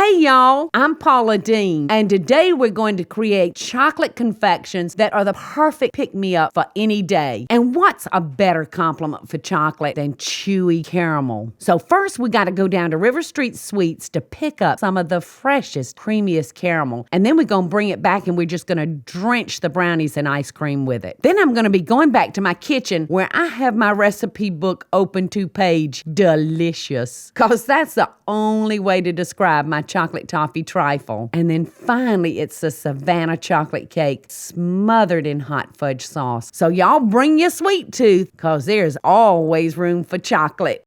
Hey y'all, I'm Paula Deen, and today we're going to create chocolate confections that are the perfect pick-me-up for any day. And what's a better compliment for chocolate than chewy caramel? So first we gotta go down to River Street Sweets to pick up some of the freshest, creamiest caramel. And then we're gonna bring it back and we're just gonna drench the brownies in ice cream with it. Then I'm gonna be going back to my kitchen where I have my recipe book open to page delicious. Cause that's the only way to describe my chocolate toffee trifle. And then finally, it's the Savannah chocolate cake smothered in hot fudge sauce. So y'all bring your sweet tooth, cause there's always room for chocolate.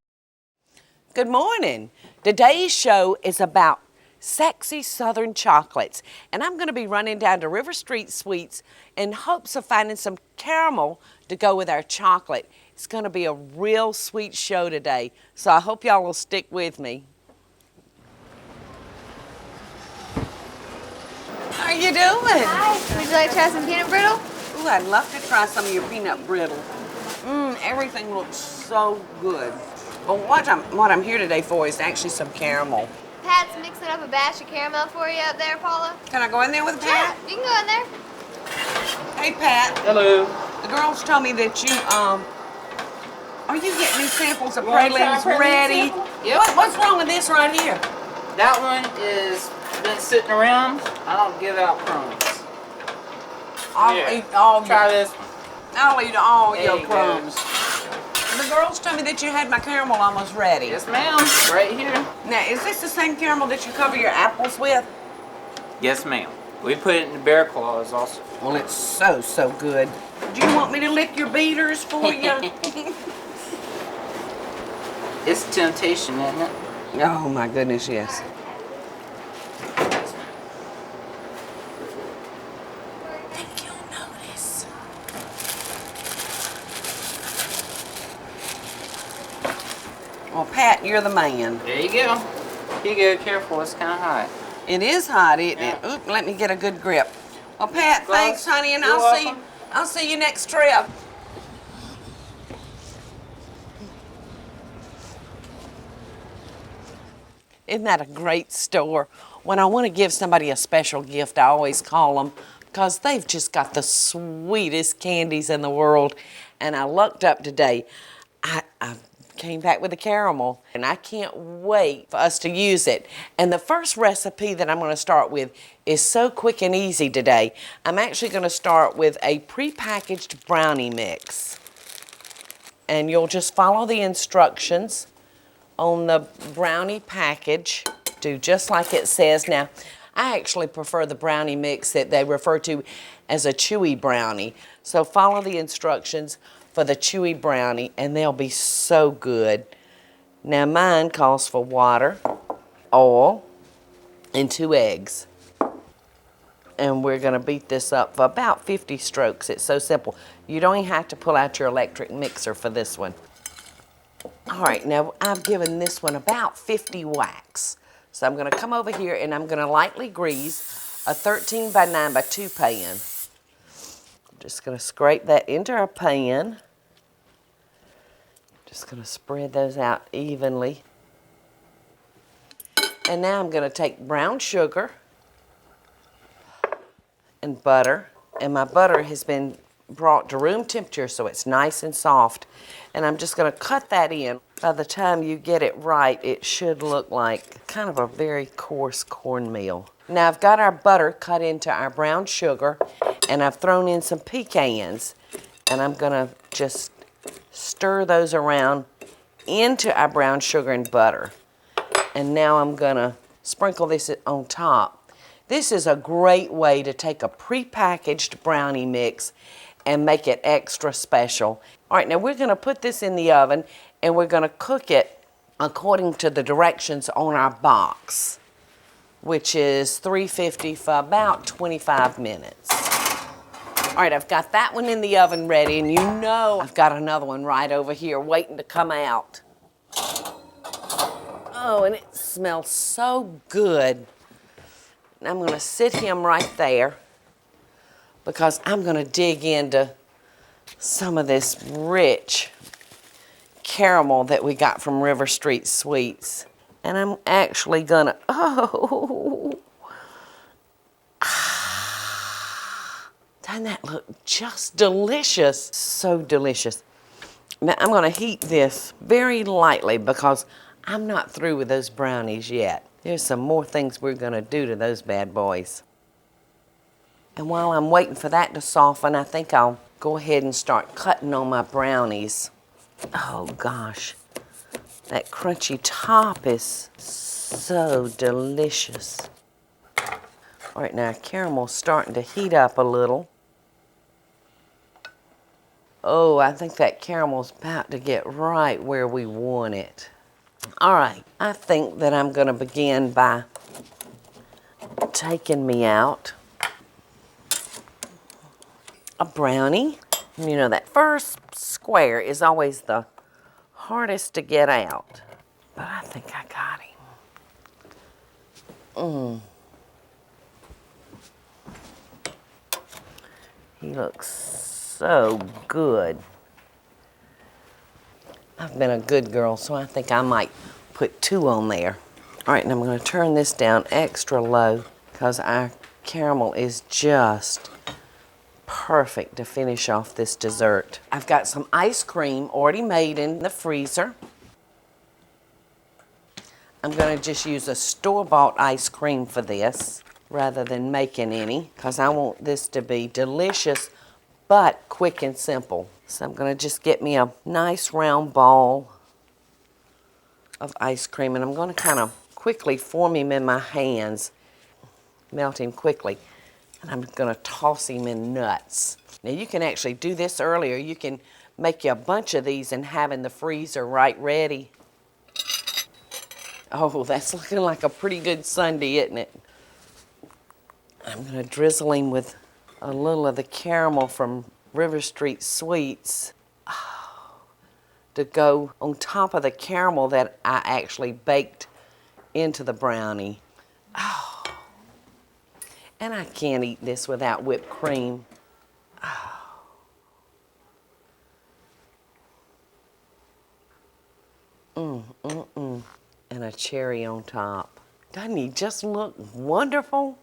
Good morning. Today's show is about sexy Southern chocolates. And I'm gonna be running down to River Street Sweets in hopes of finding some caramel to go with our chocolate. It's gonna be a real sweet show today. So I hope y'all will stick with me. How are you doing? Hi. Would you like to try some peanut brittle? Ooh, I'd love to try some of your peanut brittle. Everything looks so good. But what I'm here today for is actually some caramel. Pat's mixing up a batch of caramel for you up there, Paula. Can I go in there with Pat? Yeah, you can go in there. Hey, Pat. Hello. The girls told me that you, are you getting these samples of pralines ready? Yep. What's wrong with this right here? That one is been sitting around. I don't give out crumbs. I'll eat all Try your, this one. I'll eat all There your you crumbs. The girls told me that you had my caramel almost ready. Yes, ma'am. Right here. Now, is this the same caramel that you cover your apples with? Yes, ma'am. We put it in the bear claws also. Well, it's so good. Do you want me to lick your beaters for you? It's temptation, isn't it? Oh my goodness, yes. Think you'll notice. Well, Pat, you're the man. There you go. You go. Careful. It's kind of hot. It is hot, isn't Yeah. it? Oop, let me get a good grip. Well, Pat, Gloves. thanks, honey, and You're welcome. I'll see you next trip. Isn't that a great store? When I want to give somebody a special gift, I always call them because they've just got the sweetest candies in the world. And I lucked up today. I came back with a caramel, and I can't wait for us to use it. And the first recipe that I'm going to start with is so quick and easy today. I'm actually going to start with a prepackaged brownie mix. And you'll just follow the instructions on the brownie package. Do just like it says. Now, I actually prefer the brownie mix that they refer to as a chewy brownie. So follow the instructions for the chewy brownie and they'll be so good. Now mine calls for water, oil, and 2 eggs. And we're gonna beat this up for about 50 strokes. It's so simple. You don't even have to pull out your electric mixer for this one. All right, now I've given this one about 50 whacks. So I'm gonna come over here and I'm gonna lightly grease a 13 by 9 by 2 pan. I'm just gonna scrape that into our pan. Just gonna spread those out evenly. And now I'm gonna take brown sugar and butter. And my butter has been brought to room temperature so it's nice and soft. And I'm just gonna cut that in. By the time you get it right, it should look like kind of a very coarse cornmeal. Now I've got our butter cut into our brown sugar and I've thrown in some pecans and I'm gonna just stir those around into our brown sugar and butter. And now I'm gonna sprinkle this on top. This is a great way to take a prepackaged brownie mix and make it extra special. All right, now we're gonna put this in the oven and we're gonna cook it according to the directions on our box, which is 350 for about 25 minutes. All right, I've got that one in the oven ready, and you know I've got another one right over here waiting to come out. Oh, and it smells so good. And I'm gonna sit him right there because I'm gonna dig into some of this rich caramel that we got from River Street Sweets. And I'm actually gonna, oh. Doesn't that look just delicious? So delicious. Now I'm gonna heat this very lightly because I'm not through with those brownies yet. There's some more things we're gonna do to those bad boys. And while I'm waiting for that to soften, I think I'll go ahead and start cutting on my brownies. Oh gosh, that crunchy top is so delicious. All right, now caramel's starting to heat up a little. Oh, I think that caramel's about to get right where we want it. All right, I think that I'm gonna begin by taking me out a brownie. You know, that first square is always the hardest to get out, but I think I got him. He looks so good. I've been a good girl, so I think I might put 2 on there. All right, and I'm gonna turn this down extra low because our caramel is just perfect to finish off this dessert. I've got some ice cream already made in the freezer. I'm gonna just use a store-bought ice cream for this rather than making any because I want this to be delicious but quick and simple. So I'm gonna just get me a nice round ball of ice cream and I'm gonna kind of quickly form him in my hands, melt him quickly, and I'm gonna toss him in nuts. Now you can actually do this earlier. You can make you a bunch of these and have in the freezer right ready. Oh, that's looking like a pretty good sundae, isn't it? I'm gonna drizzle him with a little of the caramel from River Street Sweets to go on top of the caramel that I actually baked into the brownie. Oh, and I can't eat this without whipped cream. And a cherry on top. Doesn't he just look wonderful?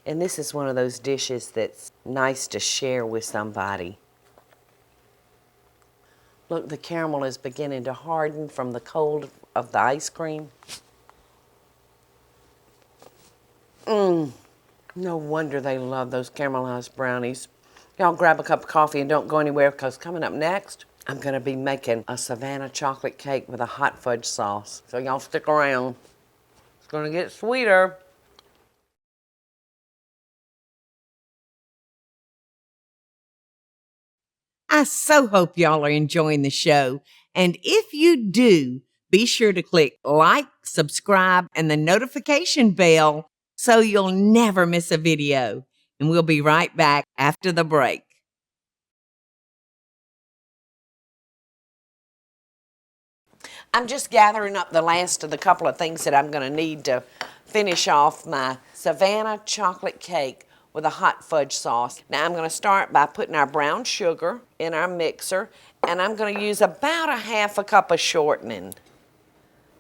And this is one of those dishes that's nice to share with somebody. Look, the caramel is beginning to harden from the cold of the ice cream. No wonder they love those caramelized brownies. Y'all grab a cup of coffee and don't go anywhere because coming up next, I'm gonna be making a Savannah chocolate cake with a hot fudge sauce. So y'all stick around. It's gonna get sweeter. I so hope y'all are enjoying the show. And if you do, be sure to click like, subscribe, and the notification bell so you'll never miss a video. And we'll be right back after the break. I'm just gathering up the last of the couple of things that I'm gonna need to finish off my Savannah chocolate cake with a hot fudge sauce. Now I'm gonna start by putting our brown sugar in our mixer, and I'm gonna use about a half a cup of shortening,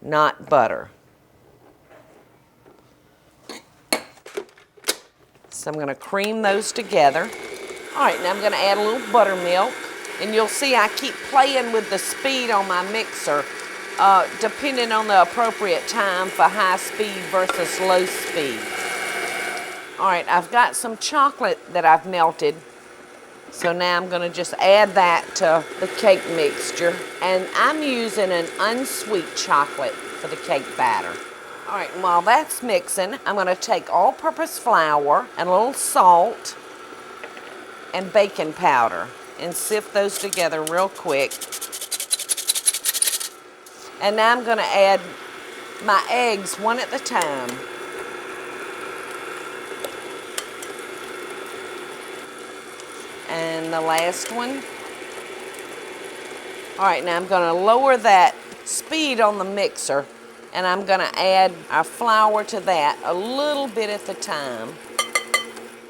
not butter. So I'm gonna cream those together. All right, now I'm gonna add a little buttermilk, and you'll see I keep playing with the speed on my mixer, depending on the appropriate time for high speed versus low speed. All right, I've got some chocolate that I've melted. So now I'm gonna just add that to the cake mixture. And I'm using an unsweet chocolate for the cake batter. All right, and while that's mixing, I'm gonna take all-purpose flour and a little salt and baking powder and sift those together real quick. And now I'm gonna add my eggs one at a time. And the last one. All right, now I'm gonna lower that speed on the mixer and I'm gonna add our flour to that a little bit at the time.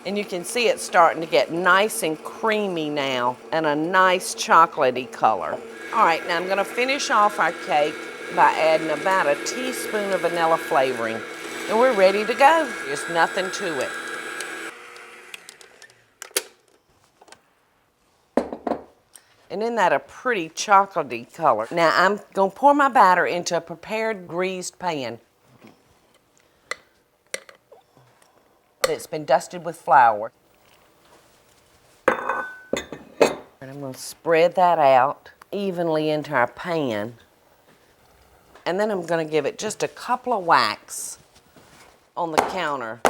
And you can see it's starting to get nice and creamy now and a nice chocolatey color. All right, now I'm gonna finish off our cake by adding about a teaspoon of vanilla flavoring. And we're ready to go. There's nothing to it. And isn't that a pretty chocolatey color? Now I'm gonna pour my batter into a prepared greased pan that's been dusted with flour. And I'm gonna spread that out evenly into our pan. And then I'm gonna give it just a couple of whacks on the counter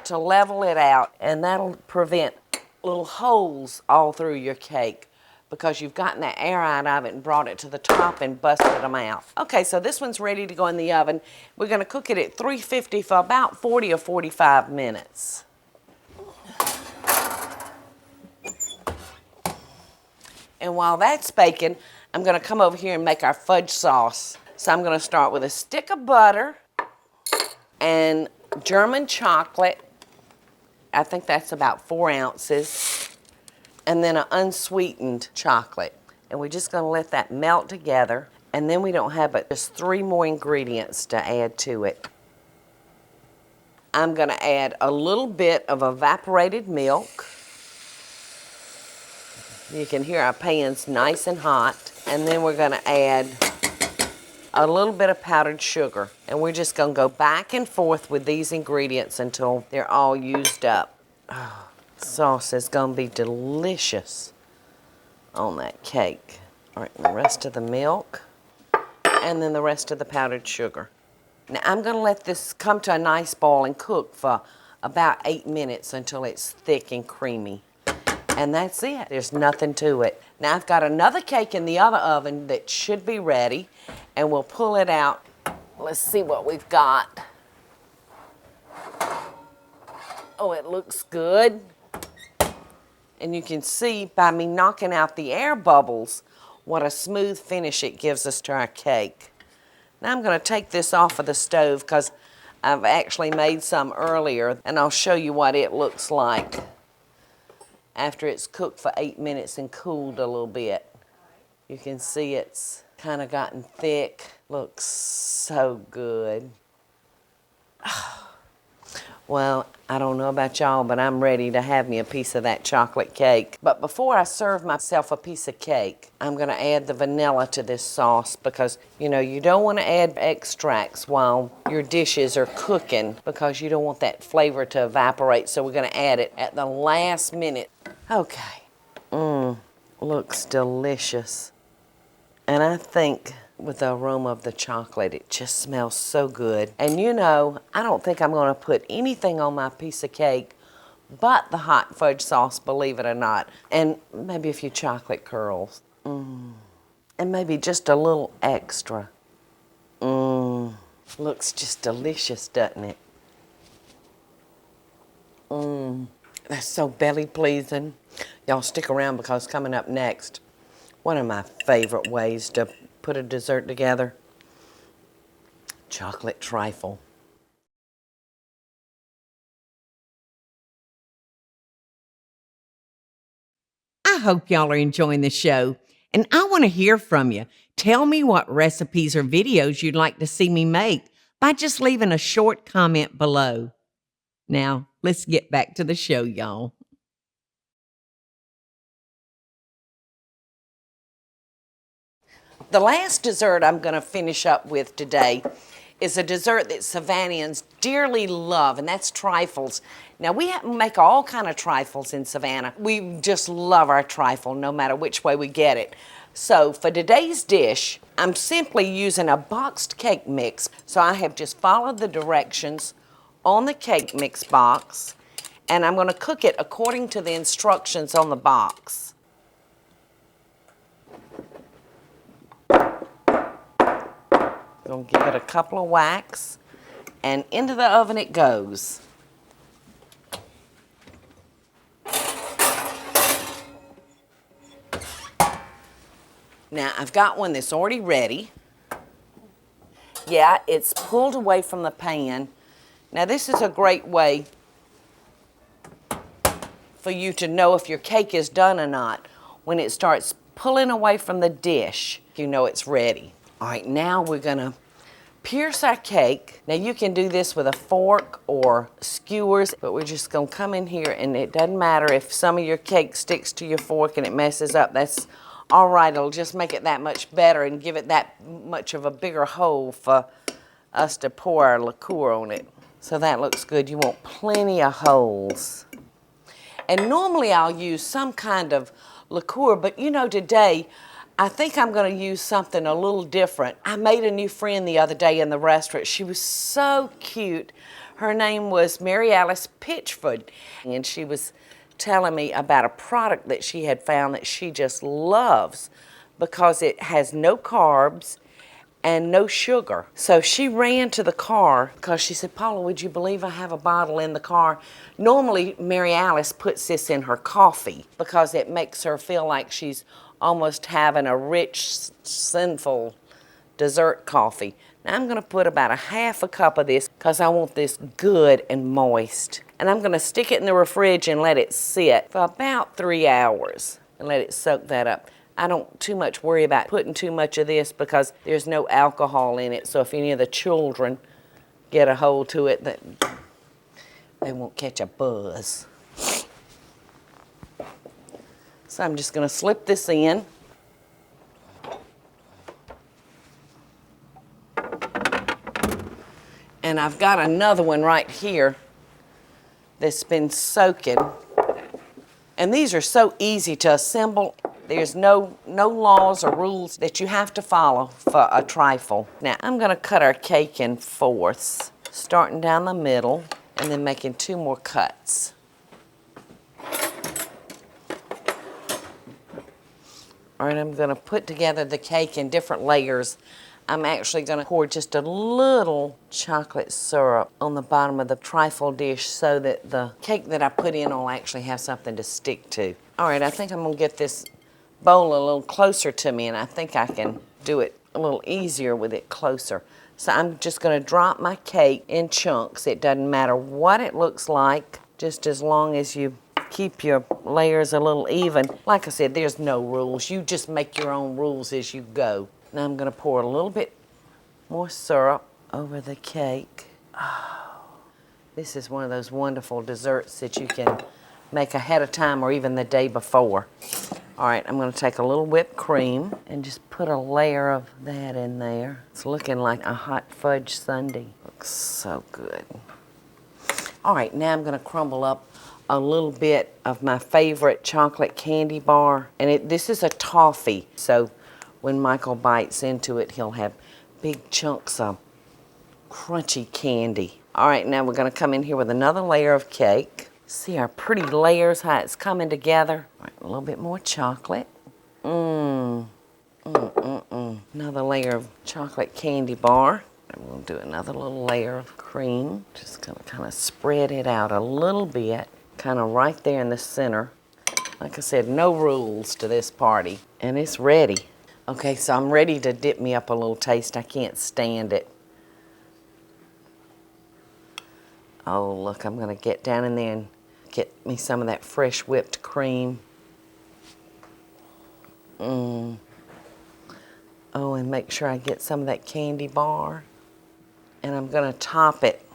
to level it out, and that'll prevent little holes all through your cake because you've gotten that air out of it and brought it to the top and busted them out. Okay, so this one's ready to go in the oven. We're gonna cook it at 350 for about 40 or 45 minutes. And while that's baking, I'm gonna come over here and make our fudge sauce. So I'm gonna start with a stick of butter and German chocolate. I think that's about 4 ounces. And then an unsweetened chocolate. And we're just gonna let that melt together. And then we don't have but just 3 more ingredients to add to it. I'm gonna add a little bit of evaporated milk. You can hear our pan's nice and hot. And then we're gonna add a little bit of powdered sugar. And we're just gonna go back and forth with these ingredients until they're all used up. Oh, sauce is gonna be delicious on that cake. All right, the rest of the milk, and then the rest of the powdered sugar. Now I'm gonna let this come to a nice boil and cook for about 8 minutes until it's thick and creamy. And that's it. There's nothing to it. Now I've got another cake in the other oven that should be ready, and we'll pull it out. Let's see what we've got. Oh, it looks good. And you can see by me knocking out the air bubbles what a smooth finish it gives us to our cake. Now I'm going to take this off of the stove because I've actually made some earlier, and I'll show you what it looks like after it's cooked for 8 minutes and cooled a little bit. You can see it's kind of gotten thick. Looks so good. Well, I don't know about y'all, but I'm ready to have me a piece of that chocolate cake. But before I serve myself a piece of cake, I'm gonna add the vanilla to this sauce because, you know, you don't wanna add extracts while your dishes are cooking because you don't want that flavor to evaporate. So we're gonna add it at the last minute. Okay, looks delicious. And I think with the aroma of the chocolate, it just smells so good. And you know, I don't think I'm gonna put anything on my piece of cake but the hot fudge sauce, believe it or not. And maybe a few chocolate curls. And maybe just a little extra. Looks just delicious, doesn't it? That's so belly pleasing. Y'all stick around because coming up next, one of my favorite ways to put a dessert together, chocolate trifle. I hope y'all are enjoying the show, and I want to hear from you. Tell me what recipes or videos you'd like to see me make by just leaving a short comment below. Now, let's get back to the show, y'all. The last dessert I'm going to finish up with today is a dessert that Savannahans dearly love, and that's trifles. Now, we make all kind of trifles in Savannah. We just love our trifle no matter which way we get it. So for today's dish, I'm simply using a boxed cake mix. So I have just followed the directions on the cake mix box, and I'm going to cook it according to the instructions on the box. Gonna give it a couple of whacks, and into the oven it goes. Now I've got one that's already ready. Yeah, it's pulled away from the pan. Now this is a great way for you to know if your cake is done or not. When it starts pulling away from the dish, you know it's ready. All right, now we're gonna pierce our cake. Now you can do this with a fork or skewers, but we're just gonna come in here, and it doesn't matter if some of your cake sticks to your fork and it messes up. That's all right, it'll just make it that much better and give it that much of a bigger hole for us to pour our liqueur on it. So that looks good. You want plenty of holes. And normally I'll use some kind of liqueur, but you know, today I think I'm going to use something a little different. I made a new friend the other day in the restaurant. She was so cute. Her name was Mary Alice Pitchford, and she was telling me about a product that she had found that she just loves because it has no carbs and no sugar. So she ran to the car because she said, Paula, would you believe I have a bottle in the car? Normally, Mary Alice puts this in her coffee because it makes her feel like she's almost having a rich, sinful dessert coffee. Now I'm gonna put about a half a cup of this because I want this good and moist. And I'm gonna stick it in the fridge and let it sit for about 3 hours and let it soak that up. I don't too much worry about putting too much of this because there's no alcohol in it, so if any of the children get a hold to it, they won't catch a buzz. So I'm just going to slip this in. And I've got another one right here that's been soaking. And these are so easy to assemble. There's no laws or rules that you have to follow for a trifle. Now I'm going to cut our cake in fourths, starting down the middle and then making 2 more cuts. All right, I'm going to put together the cake in different layers. I'm actually going to pour just a little chocolate syrup on the bottom of the trifle dish so that the cake that I put in will actually have something to stick to. All right, I think I'm going to get this bowl a little closer to me, and I think I can do it a little easier with it closer. So I'm just going to drop my cake in chunks. It doesn't matter what it looks like, just as long as you keep your layers a little even. Like I said, there's no rules. You just make your own rules as you go. Now I'm going to pour a little bit more syrup over the cake. Oh, this is one of those wonderful desserts that you can make ahead of time or even the day before. All right, I'm going to take a little whipped cream and just put a layer of that in there. It's looking like a hot fudge sundae. Looks so good. All right, now I'm going to crumble up a little bit of my favorite chocolate candy bar. And this is a toffee, so when Michael bites into it, he'll have big chunks of crunchy candy. All right, now we're going to come in here with another layer of cake. See our pretty layers, how it's coming together. All right, a little bit more chocolate. Another layer of chocolate candy bar. And we'll do another little layer of cream. Just going to kind of spread it out a little bit, kind of right there in the center. Like I said, no rules to this party. And it's ready. Okay, so I'm ready to dip me up a little taste. I can't stand it. Oh, look, I'm going to get down in there and get me some of that fresh whipped cream. Oh, and make sure I get some of that candy bar. And I'm going to top it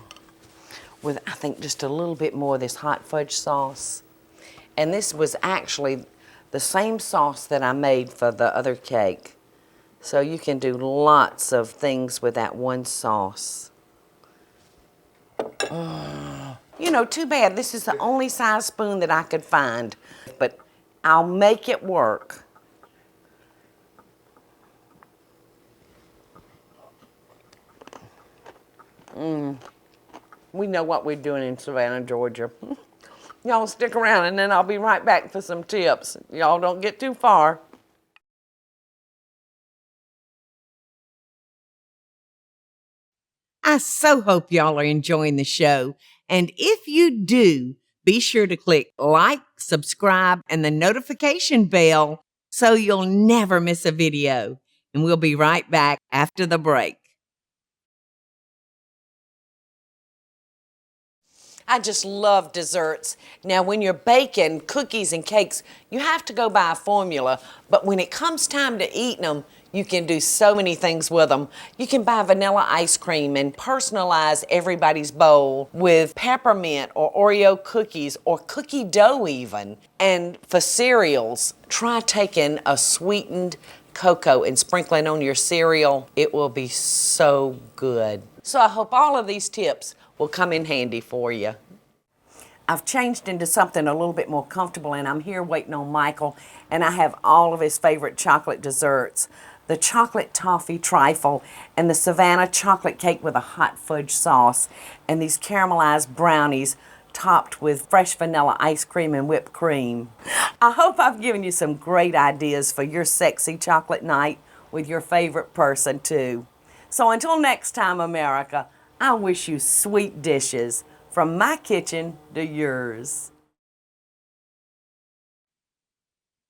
with, I think, just a little bit more of this hot fudge sauce. And this was actually the same sauce that I made for the other cake. So you can do lots of things with that one sauce. You know, too bad this is the only size spoon that I could find, but I'll make it work. We know what we're doing in Savannah, Georgia. Y'all stick around and then I'll be right back for some tips. Y'all don't get too far. I so hope y'all are enjoying the show. And if you do, be sure to click like, subscribe, and the notification bell so you'll never miss a video. And we'll be right back after the break. I just love desserts. Now, when you're baking cookies and cakes, you have to go by a formula, but when it comes time to eating them, You can do so many things with them. You can buy vanilla ice cream and personalize everybody's bowl with peppermint or Oreo cookies or cookie dough even. And for cereals, try taking a sweetened cocoa and sprinkling on your cereal. It will be so good. So I hope all of these tips will come in handy for you. I've changed into something a little bit more comfortable, and I'm here waiting on Michael, and I have all of his favorite chocolate desserts. The chocolate toffee trifle, and the Savannah chocolate cake with a hot fudge sauce, and these caramelized brownies topped with fresh vanilla ice cream and whipped cream. I hope I've given you some great ideas for your sexy chocolate night with your favorite person too. So until next time, America, I wish you sweet dishes from my kitchen to yours.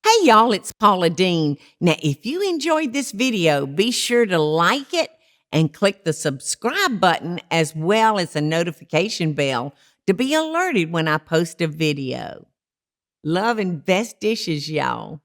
Hey y'all, it's Paula Deen. Now, if you enjoyed this video, be sure to like it and click the subscribe button as well as the notification bell to be alerted when I post a video. Love and best dishes, y'all.